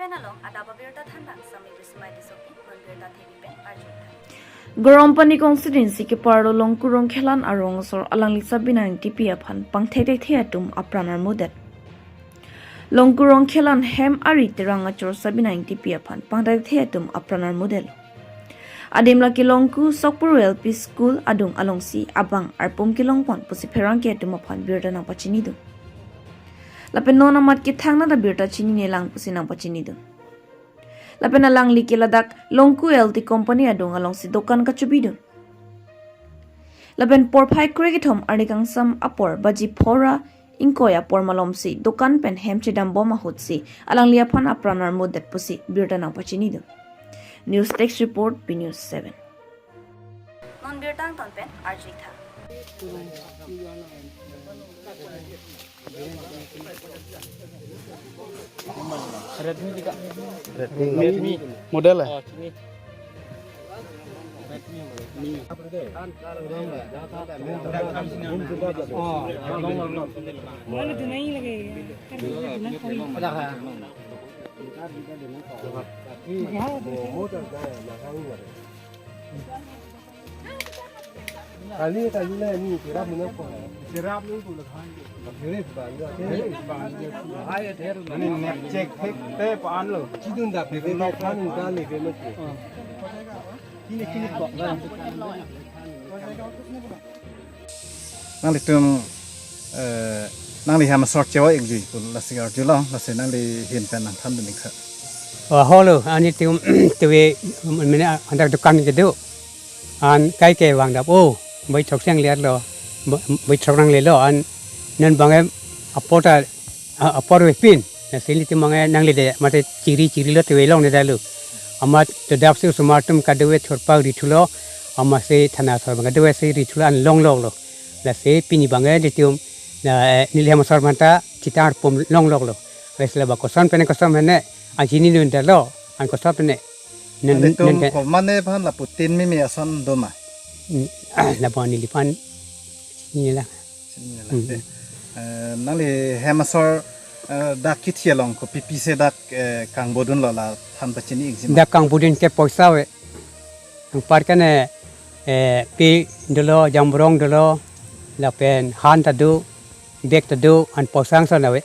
penalong adababirta thandang sami bismai disoki manbirta thebi arjita Gorom pani constituency ke parlo Longku rongkhelan arong sor alangli sabina engtipi aphan pangthek atum apran armutdet Longku rongkhelan Hemari terang achor sabina engtipi aphan pangthek atum apran armutdet Adim laki Longku Sokpur LP School adung alongsi abang arpum kilongpon pusi perang ke atum aphan birta nang pachini du Lapen nona mat ki thangna da birta chini ne lang pusi nang pachini du Lapen alang liki ladak Longku LT company adung alongsi dokan kachubidu Lapen porphai krigithom arikangsam apor baji phora inkoya por malomsi dokan pen hemchedam boma hutsi alang liaphan apran armutdet pusi birta nang pachini du News Text Report B News 7 non birtang ton pen arjita Redmi juga. Redmi model ya? Sini. Mana tu naik lagi? Kali ni kirap mana pun. Kirap ni pun lekan. Kirap bangga. Ini net check thekthe pan lo. Cidung dah pergi kan kali ke macam. Ini kok lah. Nang litum nang li ham sort cewa ekji pun lasigar julang lasi nang li hin pen nang tham demi kha. Halo, ani tum tuwe mana anda dukan gitu. An kai ke wang dap oh. Bai chok sang liat lo bai chok nang le lo an nan bangai apor we pin na sili ti mangai nang le de mate ciri lo te we long ne dalu amat to dap su smartum kadwe thorpa ri thulo ama se thana thor bangai de se ri thulo an long lo la se pini bangai de tum na nil ham sar manta citar pom long lo resla ba kosan pene kosam ne ajini nu ndalo an kosap ne Nen ko mane phan la putin mi asan doma Lapan ni lipan ni lah. Nang li hemasor dak kithia long ko pipi se dak kang bodun lo la tham pachini exam Dak kang budin ke poisa we. Ang par kan pi dolo jambrong dolo lapen han tadu dek tadu an posang so na we.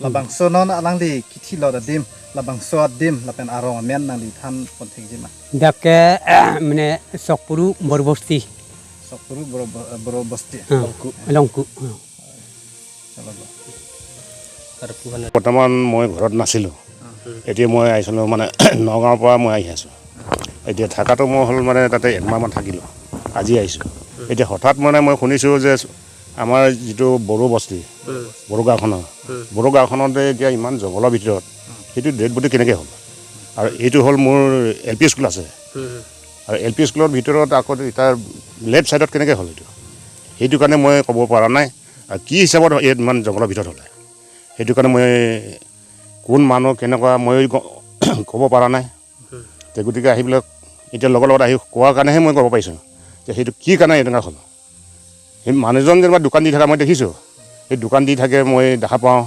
labang so non alang li kithi lo da dim labang so dim lapen arong men nang li tham ponthek jima Dak ke mene sokpuru borbosti. Sokpuru boro basti Longku. বৰ্তমান মই ঘৰত নাছিলো এতিয়া মই আইছিলো মানে নগাঁৱৰ পৰা মই আহি আছো এতিয়া থাকাটো মই হ'ল মানে তাতে একমাহমান থাকিলো আজি আহিছো এতিয়া হঠাৎ মানে মই শুনিছো যে আমাৰ যিটো বড়ো বস্তি বড়ো গাঁওখনতে এতিয়া ইমান জংঘলৰ ভিতৰত সেইটো ডেড বডি কেনেকৈ হ'ল আৰু এইটো হ'ল মোৰ LP স্কুল আছে আৰু LP স্কুলৰ ভিতৰত আকৌ তাৰ লেফ্ট ছাইডত কেনেকৈ হ'ল সেইটো কাৰণে মই ক'ব পৰা নাই আৰু কি হিচাপত ইমান জংঘলৰ ভিতৰত হ'লে সেইটো কাৰণে মই কোন মানুহ কেনেকুৱা মই ক'ব পৰা নাই তে গতিকে আহি পেলাই এতিয়া লগত আহি কোৱাৰ কাৰণেহে মই ক'ব পাৰিছোঁ যে সেইটো কি কাৰণে এনেকুৱা হ'ল সেই মানুহজন যেনিবা দোকান দি থকা মই দেখিছোঁ সেই দোকান দি থাকে মই দেখা পাওঁ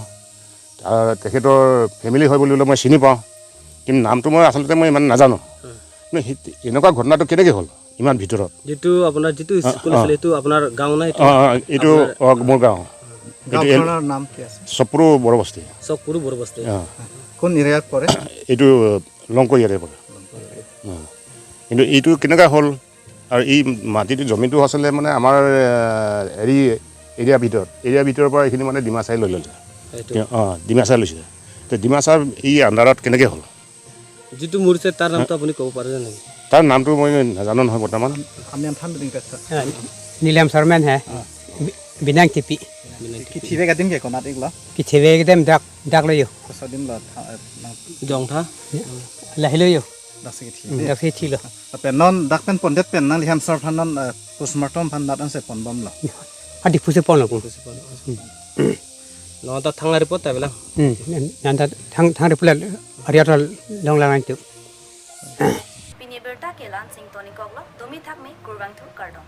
তেখেতৰ ফেমিলি হয় বুলিলে মই চিনি পাওঁ কিন্তু নামটো মই আচলতে মই ইমান নাজানো এনেকুৱা ঘটনাটো কেনেকৈ হ'ল ইমান ভিতৰত যেটো আপোনাৰ যেটো স্কুল আছিল এইটো আপোনাৰ গাঁও না এইটো মোৰ গাঁও গাঁওখনৰ নাম কি আছে সপুৰু বৰবস্তি কোন এৰিয়াত পৰে এইটো লংকু এৰিয়াত পৰে কিন্তু এইটো কেনেকুৱা হ'ল আৰু এই মাটিটো জমিটো আছিলে মানে আমাৰ এৰিয়াৰ ভিতৰৰ পৰা এইখিনি মানে ডিমাচাই লৈ ল'লে ডিমাচাই লৈছে তো ডিমাচাৰ এই আণ্ডাৰত কেনেকৈ হ'ল যেটো মৰিছে তাৰ নামটো আপুনি ক'ব পাৰে নেকি তাৰ নামটো মই নাজানো নহয় বৰ্তমান আমি আনথান দিন কথা Nilam sarmen hai. Binang tipi. কিথিবে গাদিম কে কোনাত ইগলা Kichewe gedem dak lo yo. কসদিম লা জং থা Lahilo yo. দাসে কিথি Dak se thilo. পেন নন ডাক পেন পন্ডেত পেন নাল হেম সর ফানন পোস্টমর্টম ফান নাট আছে পন বম লা Adi puse pon lo. ন তা থাংলা report তাইবেলা Nanda thang repula ariat long lang tu. Pini berta kelan sing toni koglo domi thak me kurbang thu kardong